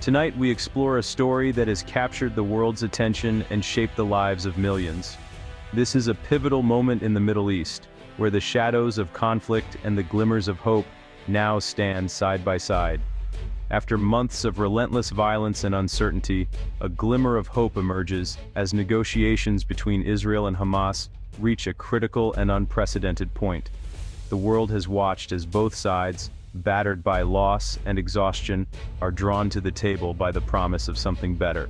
Tonight we explore a story that has captured the world's attention and shaped the lives of millions. This is a pivotal moment in the Middle East, where the shadows of conflict and the glimmers of hope now stand side by side. After months of relentless violence and uncertainty, a glimmer of hope emerges as negotiations between Israel and Hamas reach a critical and unprecedented point. The world has watched as both sides, battered by loss and exhaustion, are drawn to the table by the promise of something better.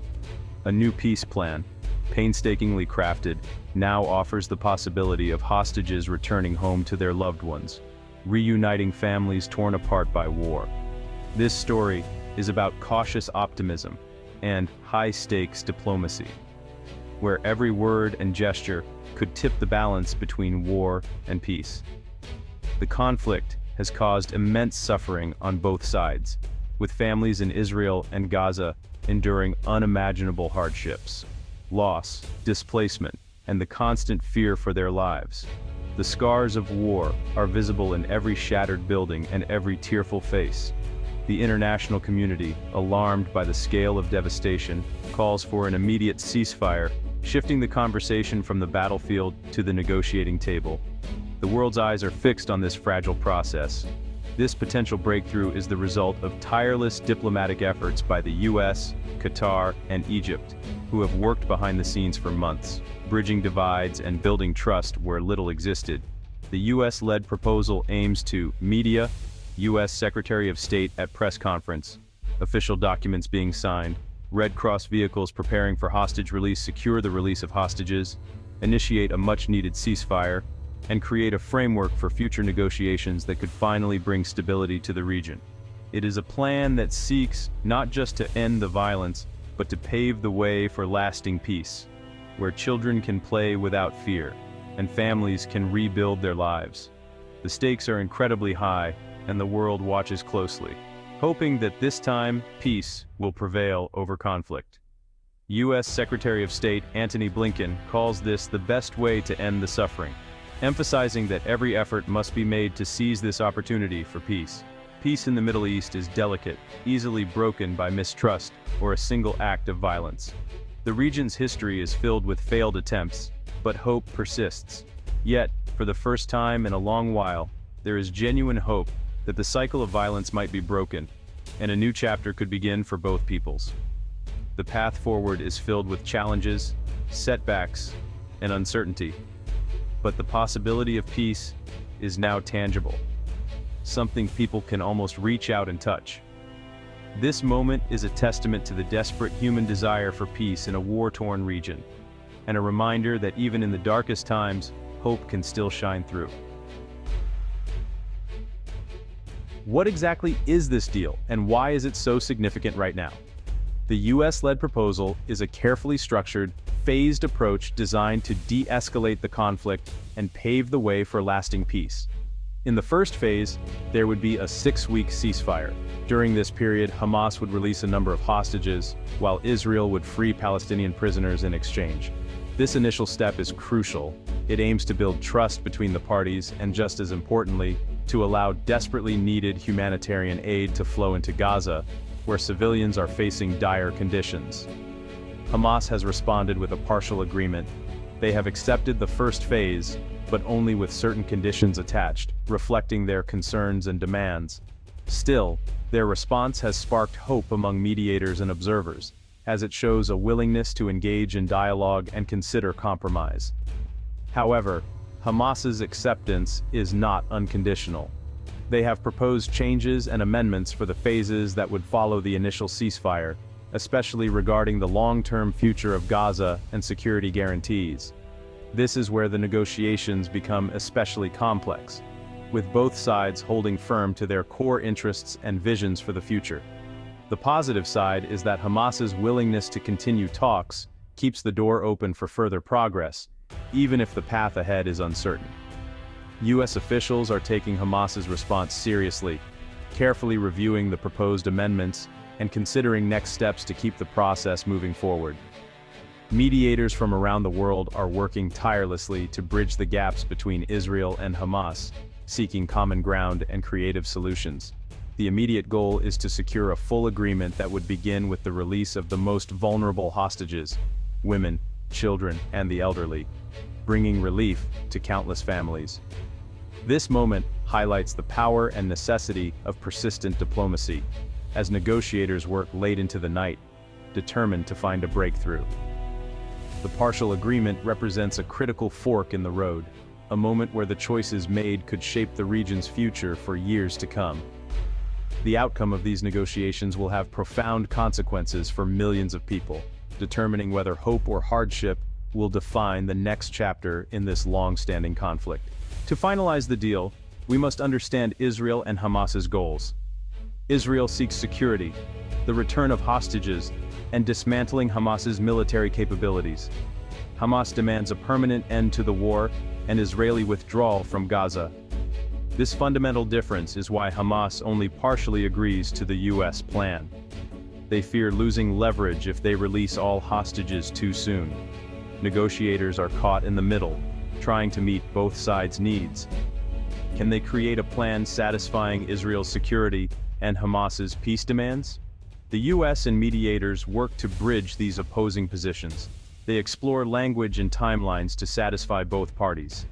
A new peace plan, painstakingly crafted, now offers the possibility of hostages returning home to their loved ones, reuniting families torn apart by war. This story is about cautious optimism and high-stakes diplomacy, where every word and gesture could tip the balance between war and peace. The conflict has caused immense suffering on both sides, with families in Israel and Gaza enduring unimaginable hardships, loss, displacement, and the constant fear for their lives. The scars of war are visible in every shattered building and every tearful face. The international community, alarmed by the scale of devastation, calls for an immediate ceasefire, shifting the conversation from the battlefield to the negotiating table. The world's eyes are fixed on this fragile process. This potential breakthrough is the result of tireless diplomatic efforts by the US, Qatar, and Egypt, who have worked behind the scenes for months, bridging divides and building trust where little existed. The US-led proposal aims to media, US Secretary of State at press conference, official documents being signed, Red Cross vehicles preparing for hostage release secure the release of hostages, initiate a much-needed ceasefire, and create a framework for future negotiations that could finally bring stability to the region. It is a plan that seeks not just to end the violence, but to pave the way for lasting peace, where children can play without fear, and families can rebuild their lives. The stakes are incredibly high, and the world watches closely, hoping that this time, peace will prevail over conflict. U.S. Secretary of State Antony Blinken calls this the best way to end the suffering, emphasizing that every effort must be made to seize this opportunity for peace. Peace in the Middle East is delicate, easily broken by mistrust or a single act of violence. The region's history is filled with failed attempts, but hope persists. Yet, for the first time in a long while, there is genuine hope that the cycle of violence might be broken, and a new chapter could begin for both peoples. The path forward is filled with challenges, setbacks, and uncertainty. But the possibility of peace is now tangible, something people can almost reach out and touch. This moment is a testament to the desperate human desire for peace in a war-torn region, and a reminder that even in the darkest times, hope can still shine through. What exactly is this deal, and why is it so significant right now? The US-led proposal is a carefully structured, phased approach designed to de-escalate the conflict and pave the way for lasting peace. In the first phase, there would be a 6-week ceasefire. During this period, Hamas would release a number of hostages, while Israel would free Palestinian prisoners in exchange. This initial step is crucial. It aims to build trust between the parties and, just as importantly, to allow desperately needed humanitarian aid to flow into Gaza, where civilians are facing dire conditions. Hamas has responded with a partial agreement. They have accepted the first phase, but only with certain conditions attached, reflecting their concerns and demands. Still, their response has sparked hope among mediators and observers, as it shows a willingness to engage in dialogue and consider compromise. However, Hamas's acceptance is not unconditional. They have proposed changes and amendments for the phases that would follow the initial ceasefire, especially regarding the long-term future of Gaza and security guarantees. This is where the negotiations become especially complex, with both sides holding firm to their core interests and visions for the future. The positive side is that Hamas's willingness to continue talks keeps the door open for further progress, even if the path ahead is uncertain. US officials are taking Hamas's response seriously, carefully reviewing the proposed amendments and considering next steps to keep the process moving forward. Mediators from around the world are working tirelessly to bridge the gaps between Israel and Hamas, seeking common ground and creative solutions. The immediate goal is to secure a full agreement that would begin with the release of the most vulnerable hostages, women, children, and the elderly, bringing relief to countless families. This moment highlights the power and necessity of persistent diplomacy, as negotiators work late into the night, determined to find a breakthrough. The partial agreement represents a critical fork in the road, a moment where the choices made could shape the region's future for years to come. The outcome of these negotiations will have profound consequences for millions of people, determining whether hope or hardship will define the next chapter in this long-standing conflict. To finalize the deal, we must understand Israel and Hamas's goals. Israel seeks security, the return of hostages, and dismantling Hamas's military capabilities. Hamas demands a permanent end to the war and Israeli withdrawal from Gaza. This fundamental difference is why Hamas only partially agrees to the U.S. plan. They fear losing leverage if they release all hostages too soon. Negotiators are caught in the middle, trying to meet both sides' needs. Can they create a plan satisfying Israel's security and Hamas's peace demands? The U.S. and mediators work to bridge these opposing positions. They explore language and timelines to satisfy both parties.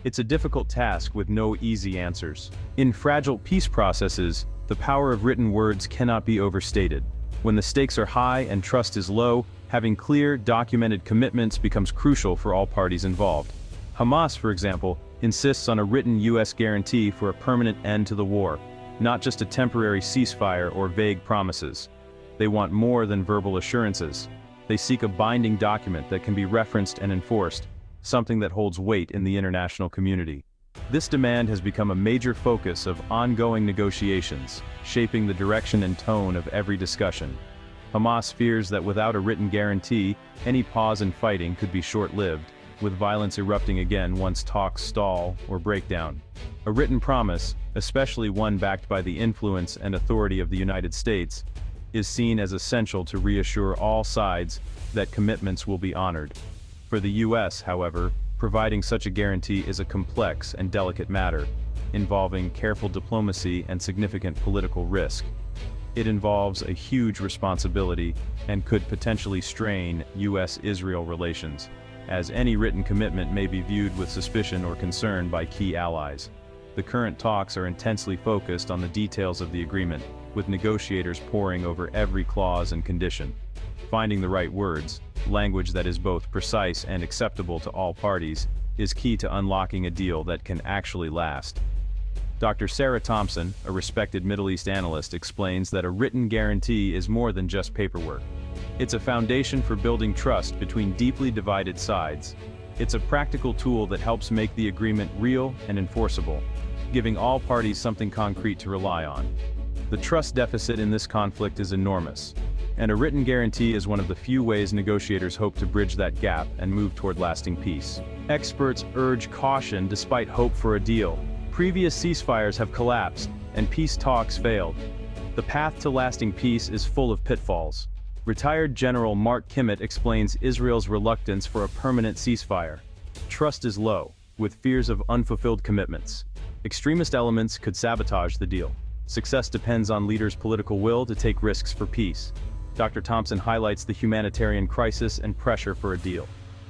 It's a difficult task with no easy answers. In fragile peace processes, the power of written words cannot be overstated. When the stakes are high and trust is low, having clear, documented commitments becomes crucial for all parties involved. Hamas, for example, insists on a written U.S. guarantee for a permanent end to the war, not just a temporary ceasefire or vague promises. They want more than verbal assurances. They seek a binding document that can be referenced and enforced, something that holds weight in the international community. This demand has become a major focus of ongoing negotiations, shaping the direction and tone of every discussion. Hamas fears that without a written guarantee, any pause in fighting could be short-lived, with violence erupting again once talks stall or break down. A written promise, especially one backed by the influence and authority of the United States, is seen as essential to reassure all sides that commitments will be honored. For the U.S., however, providing such a guarantee is a complex and delicate matter, involving careful diplomacy and significant political risk. It involves a huge responsibility and could potentially strain U.S.-Israel relations, as any written commitment may be viewed with suspicion or concern by key allies. The current talks are intensely focused on the details of the agreement, with negotiators poring over every clause and condition. Finding the right words, language that is both precise and acceptable to all parties, is key to unlocking a deal that can actually last. Dr. Sarah Thompson, a respected Middle East analyst, explains that a written guarantee is more than just paperwork. It's a foundation for building trust between deeply divided sides. It's a practical tool that helps make the agreement real and enforceable, giving all parties something concrete to rely on. The trust deficit in this conflict is enormous, and a written guarantee is one of the few ways negotiators hope to bridge that gap and move toward lasting peace. Experts urge caution despite hope for a deal. Previous ceasefires have collapsed, and peace talks failed. The path to lasting peace is full of pitfalls. Retired General Mark Kimmett explains Israel's reluctance for a permanent ceasefire. Trust is low, with fears of unfulfilled commitments. Extremist elements could sabotage the deal. Success depends on leaders' political will to take risks for peace. Dr. Thompson highlights the humanitarian crisis and pressure for a deal.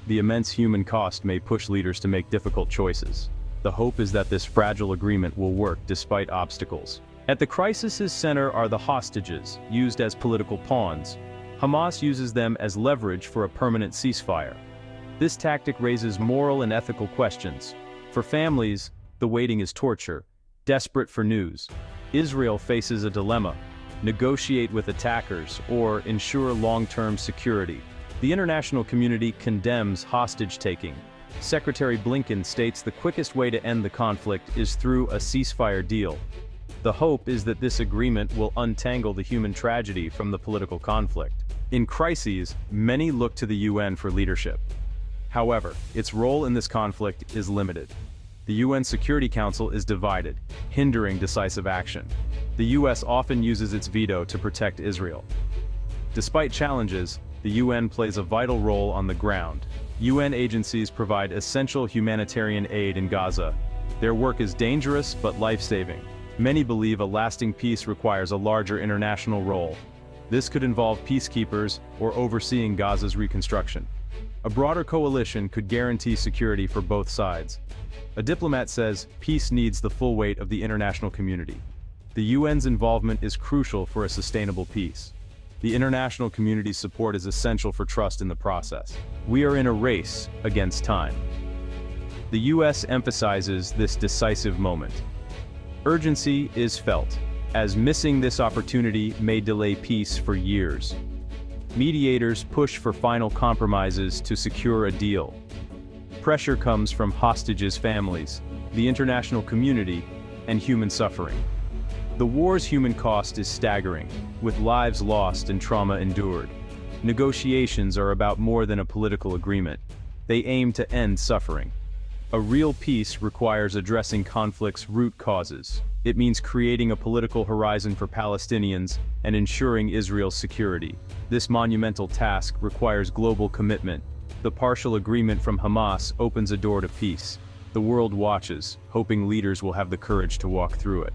The immense human cost may push leaders to make difficult choices. The hope is that this fragile agreement will work despite obstacles. At the crisis's center are the hostages, used as political pawns. Hamas uses them as leverage for a permanent ceasefire. This tactic raises moral and ethical questions. For families, the waiting is torture, desperate for news. Israel faces a dilemma: negotiate with attackers or ensure long-term security. The international community condemns hostage-taking. Secretary Blinken states the quickest way to end the conflict is through a ceasefire deal. The hope is that this agreement will untangle the human tragedy from the political conflict. In crises, many look to the UN for leadership. However, its role in this conflict is limited. The UN Security Council is divided, hindering decisive action. The US often uses its veto to protect Israel. Despite challenges, the UN plays a vital role on the ground. UN agencies provide essential humanitarian aid in Gaza. Their work is dangerous but life-saving. Many believe a lasting peace requires a larger international role. This could involve peacekeepers or overseeing Gaza's reconstruction. A broader coalition could guarantee security for both sides. A diplomat says peace needs the full weight of the international community. The UN's involvement is crucial for a sustainable peace. The international community's support is essential for trust in the process. We are in a race against time. The US emphasizes this decisive moment. Urgency is felt, as missing this opportunity may delay peace for years. Mediators push for final compromises to secure a deal. Pressure comes from hostages' families, the international community, and human suffering. The war's human cost is staggering, with lives lost and trauma endured. Negotiations are about more than a political agreement. They aim to end suffering. A real peace requires addressing conflict's root causes. It means creating a political horizon for Palestinians and ensuring Israel's security. This monumental task requires global commitment. The partial agreement from Hamas opens a door to peace. The world watches, hoping leaders will have the courage to walk through it.